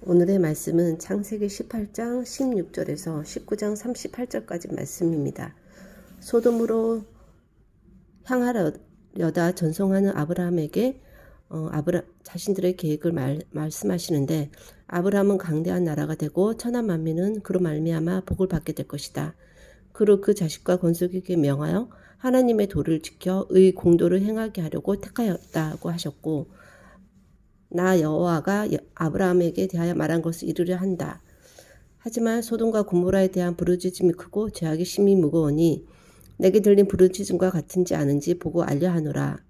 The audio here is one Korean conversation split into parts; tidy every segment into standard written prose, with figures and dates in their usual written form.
오늘의 말씀은 창세기 18장 16절에서 19장 38절까지 말씀입니다. 소돔으로 향하려다 전송하는 아브라함에게 자신들의 계획을 말씀하시는데, 아브라함은 강대한 나라가 되고 천한 만민은 그로 말미암아 복을 받게 될 것이다. 그로 그 자식과 건속에게 명하여 하나님의 도를 지켜 의 공도를 행하게 하려고 택하였다고 하셨고, 나 여호와가 아브라함에게 대하여 말한 것을 이루려 한다. 하지만 소돔과 고모라에 대한 부르짖음이 크고 죄악이 심히 무거우니 내게 들린 부르짖음과 같은지 아는지 보고 알려 하노라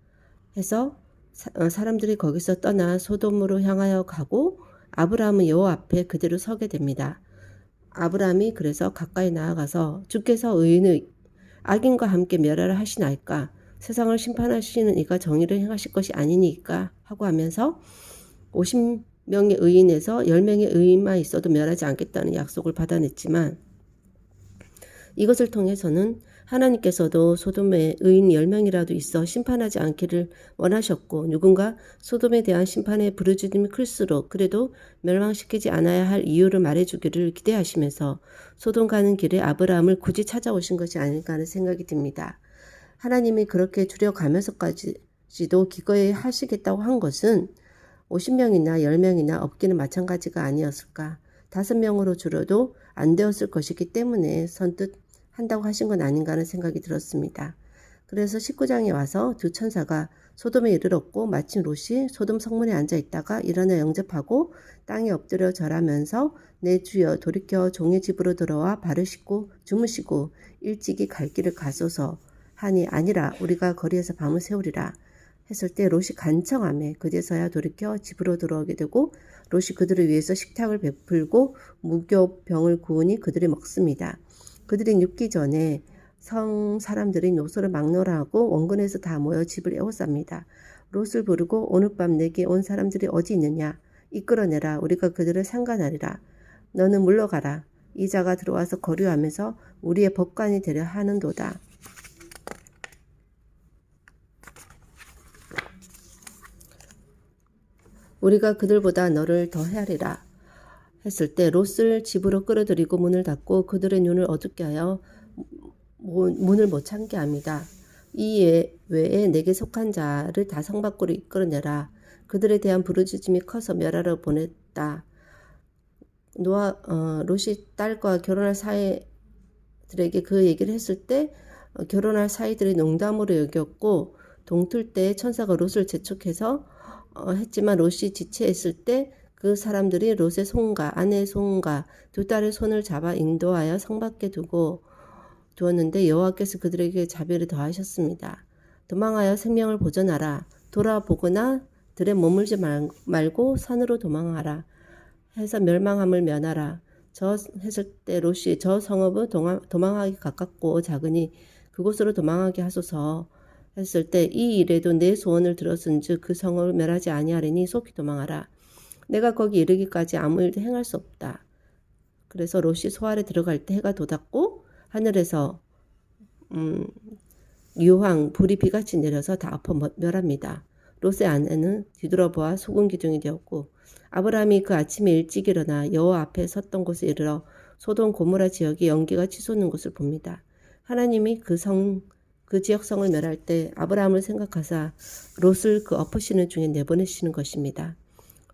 해서 사람들이 거기서 떠나 소돔으로 향하여 가고, 아브라함은 여호와 앞에 그대로 서게 됩니다. 아브라함이 그래서 가까이 나아가서 주께서 의인의 악인과 함께 멸하라 하시나이까? 세상을 심판하시는 이가 정의를 행하실 것이 아니니까? 하고 하면서 50명의 의인에서 10명의 의인만 있어도 멸하지 않겠다는 약속을 받아냈지만, 이것을 통해서는 하나님께서도 소돔에 의인 10명이라도 있어 심판하지 않기를 원하셨고, 누군가 소돔에 대한 심판의 부르짖음이 클수록 그래도 멸망시키지 않아야 할 이유를 말해주기를 기대하시면서 소돔 가는 길에 아브라함을 굳이 찾아오신 것이 아닐까 하는 생각이 듭니다. 하나님이 그렇게 줄여가면서까지도 기꺼이 하시겠다고 한 것은 50명이나 10명이나 없기는 마찬가지가 아니었을까. 5명으로 줄여도 안 되었을 것이기 때문에 선뜻 한다고 하신 건 아닌가 하는 생각이 들었습니다. 그래서 19장에 와서 두 천사가 소돔에 이르렀고, 마침 롯이 소돔 성문에 앉아 있다가 일어나 영접하고 땅에 엎드려 절하면서 내 주여 돌이켜 종의 집으로 들어와 발을 씻고 주무시고 일찍이 갈 길을 가소서 하니, 아니라 우리가 거리에서 밤을 새우리라 했을 때 롯이 간청하며 그제서야 돌이켜 집으로 들어오게 되고, 롯이 그들을 위해서 식탁을 베풀고 무교병을 구우니 그들이 먹습니다. 그들이 눕기 전에 성 사람들이 노소를 막론하고 원근에서 다 모여 집을 에워쌉니다. 롯을 부르고 오늘 밤 내게 온 사람들이 어디 있느냐? 이끌어내라. 우리가 그들을 상관하리라. 너는 물러가라. 이 자가 들어와서 거류하면서 우리의 법관이 되려 하는도다. 우리가 그들보다 너를 더 헤아리라 했을 때 롯을 집으로 끌어들이고 문을 닫고 그들의 눈을 어둡게 하여 문을 못 참게 합니다. 이 외에 내게 속한 자를 다 성 밖으로 이끌어내라. 그들에 대한 부르짖음이 커서 멸하러 보냈다. 롯이 딸과 결혼할 사이들에게 그 얘기를 했을 때 결혼할 사이들이 농담으로 여겼고, 동틀 때 천사가 롯을 재촉해서 했지만 롯이 지체했을 때 그 사람들이 롯의 손과 아내의 손과 두 딸의 손을 잡아 인도하여 성 밖에 두었는데 여호와께서 그들에게 자비를 더하셨습니다. 도망하여 생명을 보존하라. 돌아보거나 들에 머물지 말고 산으로 도망하라 해서 멸망함을 면하라. 했을 때 롯이 저 성읍은 도망하기 가깝고 작으니 그곳으로 도망하게 하소서 했을 때, 이 일에도 내 소원을 들었은즉 그 성을 멸하지 아니하리니 속히 도망하라. 내가 거기 이르기까지 아무 일도 행할 수 없다. 그래서 롯이 소알에 들어갈 때 해가 돋았고 하늘에서 유황 불이 비같이 내려서 다 엎어 멸합니다. 롯의 아내는 뒤돌아보아 소금 기둥이 되었고, 아브라함이 그 아침에 일찍 일어나 여호와 앞에 섰던 곳에 이르러 소돔 고모라 지역에 연기가 치솟는 것을 봅니다. 하나님이 그 지역 성을 멸할 때 아브라함을 생각하사 롯을 그 엎으시는 중에 내보내시는 것입니다.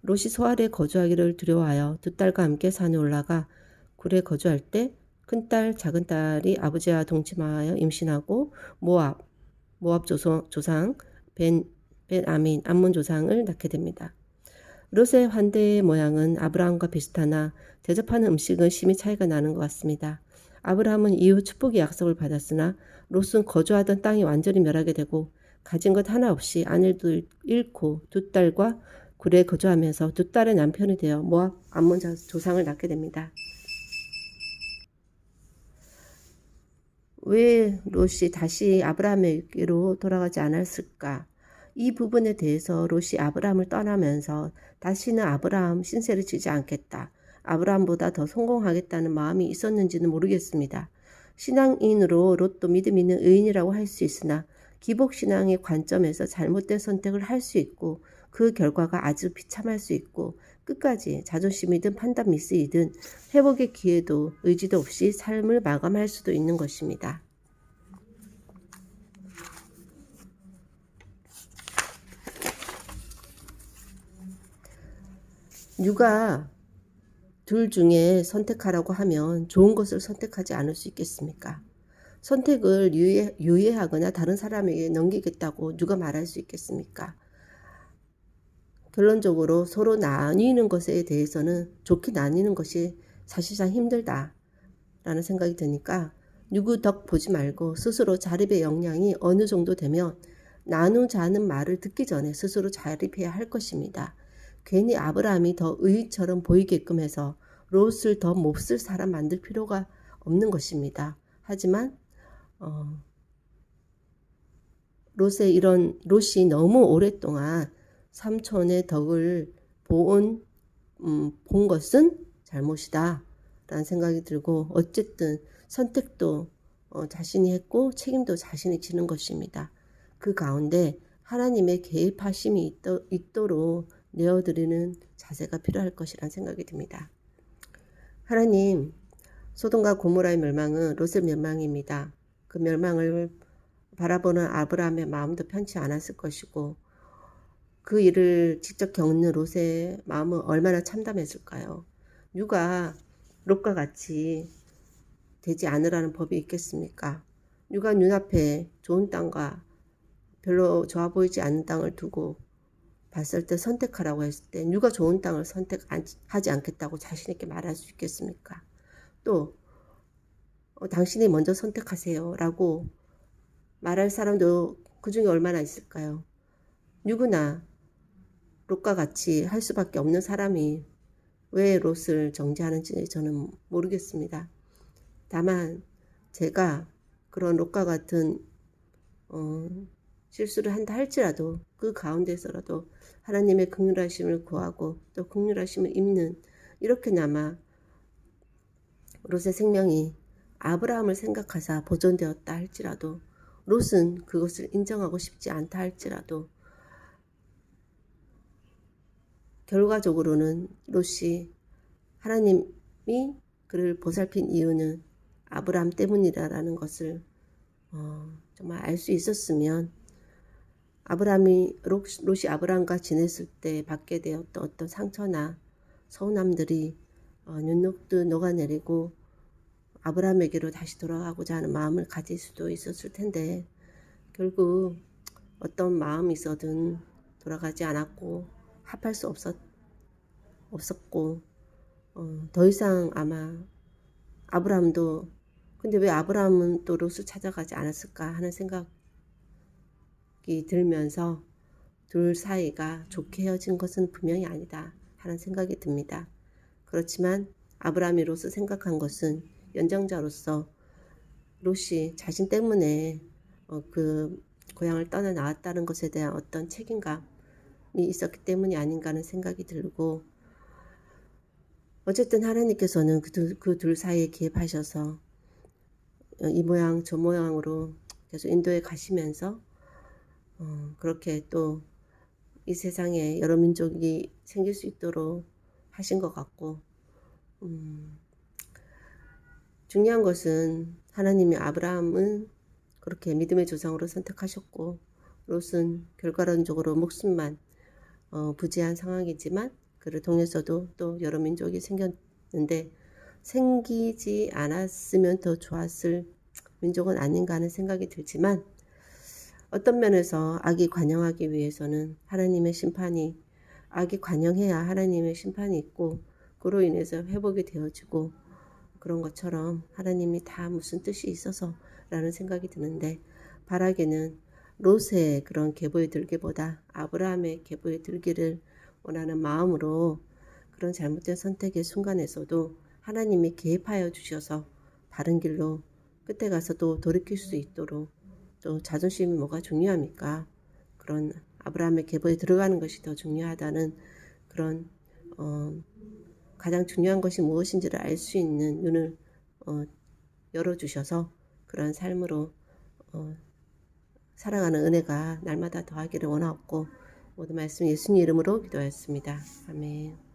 롯이 소알에 거주하기를 두려워하여 두 딸과 함께 산에 올라가 굴에 거주할 때 큰딸 작은딸이 아버지와 동침하여 임신하고 모압 조상 암몬 조상을 낳게 됩니다. 롯의 환대의 모양은 아브라함과 비슷하나 대접하는 음식은 심히 차이가 나는 것 같습니다. 아브라함은 이후 축복의 약속을 받았으나 롯은 거주하던 땅이 완전히 멸하게 되고 가진 것 하나 없이 아내도 잃고 두 딸과 굴에 거주하면서 두 딸의 남편이 되어 모압 암몬 조상을 낳게 됩니다. 왜 롯이 다시 아브라함에게로 돌아가지 않았을까? 이 부분에 대해서 롯이 아브라함을 떠나면서 다시는 아브라함 신세를 지지 않겠다, 아브라함보다 더 성공하겠다는 마음이 있었는지는 모르겠습니다. 신앙인으로 롯도 믿음 있는 의인이라고 할 수 있으나 기복신앙의 관점에서 잘못된 선택을 할 수 있고 그 결과가 아주 비참할 수 있고 끝까지 자존심이든 판단 미스이든 회복의 기회도 의지도 없이 삶을 마감할 수도 있는 것입니다. 누가 둘 중에 선택하라고 하면 좋은 것을 선택하지 않을 수 있겠습니까? 선택을 유예하거나 다른 사람에게 넘기겠다고 누가 말할 수 있겠습니까? 결론적으로 서로 나뉘는 것에 대해서는 좋게 나뉘는 것이 사실상 힘들다라는 생각이 드니까 누구 덕 보지 말고 스스로 자립의 역량이 어느 정도 되면 나누자는 말을 듣기 전에 스스로 자립해야 할 것입니다. 괜히 아브라함이 더 의인처럼 보이게끔 해서 롯을 더 몹쓸 사람 만들 필요가 없는 것입니다. 하지만 롯이 너무 오랫동안 삼촌의 덕을 본 것은 잘못이다 라는 생각이 들고, 어쨌든 선택도 자신이 했고 책임도 자신이 지는 것입니다. 그 가운데 하나님의 개입하심이 있도록 내어드리는 자세가 필요할 것이라는 생각이 듭니다. 하나님, 소돔과 고모라의 멸망은 롯의 멸망입니다. 그 멸망을 바라보는 아브라함의 마음도 편치 않았을 것이고, 그 일을 직접 겪는 롯의 마음은 얼마나 참담했을까요? 누가 롯과 같이 되지 않으라는 법이 있겠습니까? 누가 눈앞에 좋은 땅과 별로 좋아 보이지 않는 땅을 두고 봤을 때 선택하라고 했을 때 누가 좋은 땅을 선택하지 않겠다고 자신 있게 말할 수 있겠습니까? 또 당신이 먼저 선택하세요 라고 말할 사람도 그 중에 얼마나 있을까요? 누구나 롯과 같이 할 수밖에 없는 사람이 왜 롯을 정죄하는지 저는 모르겠습니다. 다만 제가 그런 롯과 같은 실수를 한다 할지라도 그 가운데서라도 하나님의 긍휼하심을 구하고 또 긍휼하심을 입는, 이렇게나마 롯의 생명이 아브라함을 생각하사 보존되었다 할지라도, 롯은 그것을 인정하고 싶지 않다 할지라도 결과적으로는 롯이 하나님이 그를 보살핀 이유는 아브라함 때문이라는 것을 정말 알 수 있었으면, 롯이 아브라함과 지냈을 때 받게 되었던 어떤 상처나 서운함들이 눈녹듯 녹아내리고 아브라함에게로 다시 돌아가고자 하는 마음을 가질 수도 있었을 텐데, 결국 어떤 마음이 있어든 돌아가지 않았고 합할 수 없었고 더 이상 아마 아브라함도, 근데 왜 아브라함은 또 롯을 찾아가지 않았을까 하는 생각이 들면서 둘 사이가 좋게 헤어진 것은 분명히 아니다 하는 생각이 듭니다. 그렇지만 아브라함이 롯을 생각한 것은 연장자로서 롯이 자신 때문에 그 고향을 떠나 나왔다는 것에 대한 어떤 책임감이 있었기 때문이 아닌가 하는 생각이 들고, 어쨌든 하나님께서는 그 둘 사이에 개입하셔서 이 모양 저 모양으로 계속 인도해 가시면서 그렇게 또 이 세상에 여러 민족이 생길 수 있도록 하신 것 같고, 중요한 것은 하나님이 아브라함은 그렇게 믿음의 조상으로 선택하셨고, 롯은 결과론적으로 목숨만 부재한 상황이지만 그를 통해서도 또 여러 민족이 생겼는데, 생기지 않았으면 더 좋았을 민족은 아닌가 하는 생각이 들지만, 어떤 면에서 악이 관영하기 위해서는 하나님의 심판이, 악이 관영해야 하나님의 심판이 있고 그로 인해서 회복이 되어지고 그런 것처럼 하나님이 다 무슨 뜻이 있어서 라는 생각이 드는데, 바라기는 롯의 그런 계보에 들기보다 아브라함의 계보에 들기를 원하는 마음으로 그런 잘못된 선택의 순간에서도 하나님이 개입하여 주셔서 바른 길로 끝에 가서 또 돌이킬 수 있도록, 또 자존심이 뭐가 중요합니까? 그런 아브라함의 계보에 들어가는 것이 더 중요하다는 그런 가장 중요한 것이 무엇인지를 알 수 있는 눈을 열어주셔서 그런 삶으로 살아가는 은혜가 날마다 더하기를 원하옵고, 모든 말씀 예수님 이름으로 기도하였습니다. 아멘.